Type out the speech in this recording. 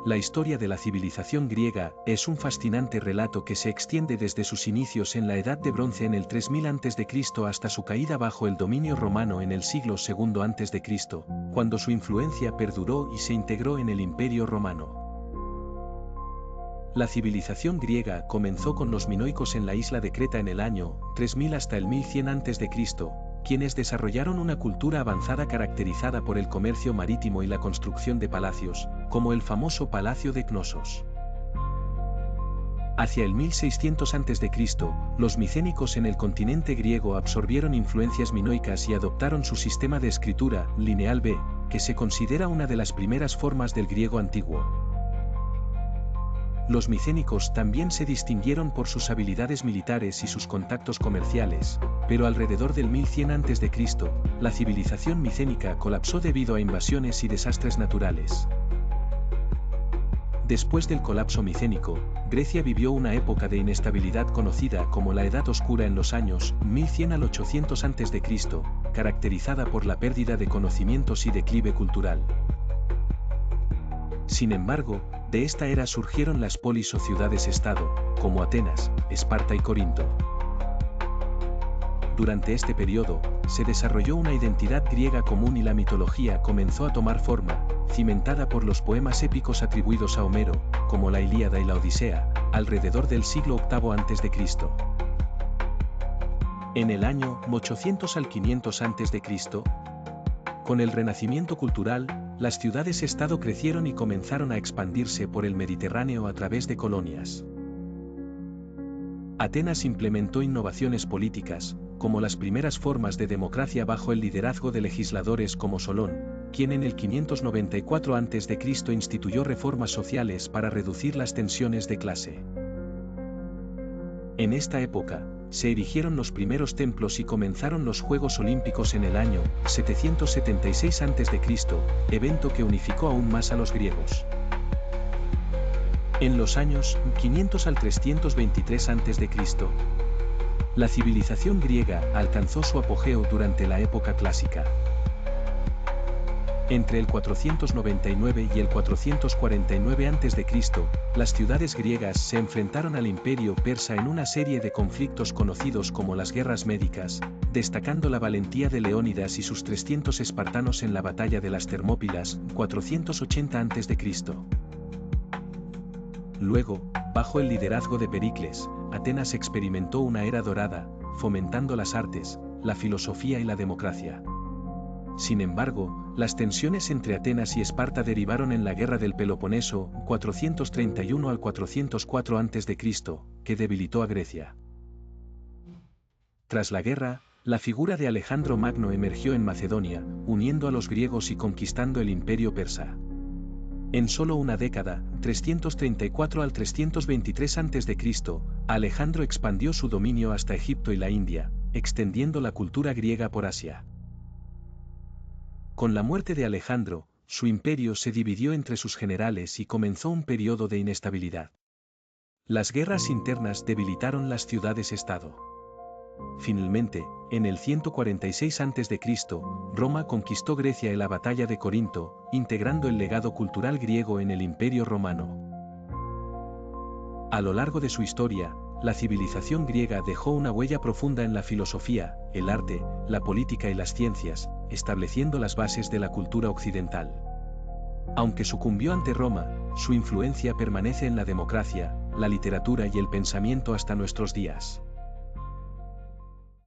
La historia de la civilización griega es un fascinante relato que se extiende desde sus inicios en la Edad de Bronce en el 3000 a.C. hasta su caída bajo el dominio romano en el siglo II a.C., cuando su influencia perduró y se integró en el Imperio Romano. La civilización griega comenzó con los minoicos en la isla de Creta en el año 3000 hasta el 1100 a.C., quienes desarrollaron una cultura avanzada caracterizada por el comercio marítimo y la construcción de palacios, como el famoso Palacio de Cnosos. Hacia el 1600 a.C., los micénicos en el continente griego absorbieron influencias minoicas y adoptaron su sistema de escritura, lineal B, que se considera una de las primeras formas del griego antiguo. Los micénicos también se distinguieron por sus habilidades militares y sus contactos comerciales, pero alrededor del 1100 a.C., la civilización micénica colapsó debido a invasiones y desastres naturales. Después del colapso micénico, Grecia vivió una época de inestabilidad conocida como la Edad Oscura en los años 1100 al 800 a.C., caracterizada por la pérdida de conocimientos y declive cultural. Sin embargo, de esta era surgieron las polis o ciudades-estado, como Atenas, Esparta y Corinto. Durante este periodo, se desarrolló una identidad griega común y la mitología comenzó a tomar forma, cimentada por los poemas épicos atribuidos a Homero, como la Ilíada y la Odisea, alrededor del siglo VIII a.C. En el año 800 al 500 a.C., con el renacimiento cultural, las ciudades-estado crecieron y comenzaron a expandirse por el Mediterráneo a través de colonias. Atenas implementó innovaciones políticas, como las primeras formas de democracia bajo el liderazgo de legisladores como Solón, quien en el 594 a.C. instituyó reformas sociales para reducir las tensiones de clase. En esta época, se erigieron los primeros templos y comenzaron los Juegos Olímpicos en el año 776 a.C., evento que unificó aún más a los griegos. En los años 500 al 323 a.C., la civilización griega alcanzó su apogeo durante la época clásica. Entre el 499 y el 449 a.C., las ciudades griegas se enfrentaron al imperio persa en una serie de conflictos conocidos como las guerras médicas, destacando la valentía de Leónidas y sus 300 espartanos en la batalla de las Termópilas, 480 a.C. Luego, bajo el liderazgo de Pericles, Atenas experimentó una era dorada, fomentando las artes, la filosofía y la democracia. Sin embargo, las tensiones entre Atenas y Esparta derivaron en la Guerra del Peloponeso, 431 al 404 a.C., que debilitó a Grecia. Tras la guerra, la figura de Alejandro Magno emergió en Macedonia, uniendo a los griegos y conquistando el imperio persa. En solo una década, 334 al 323 a.C., Alejandro expandió su dominio hasta Egipto y la India, extendiendo la cultura griega por Asia. Con la muerte de Alejandro, su imperio se dividió entre sus generales y comenzó un periodo de inestabilidad. Las guerras internas debilitaron las ciudades-estado. Finalmente, en el 146 a.C., Roma conquistó Grecia en la batalla de Corinto, integrando el legado cultural griego en el Imperio Romano. A lo largo de su historia, la civilización griega dejó una huella profunda en la filosofía, el arte, la política y las ciencias, estableciendo las bases de la cultura occidental. Aunque sucumbió ante Roma, su influencia permanece en la democracia, la literatura y el pensamiento hasta nuestros días.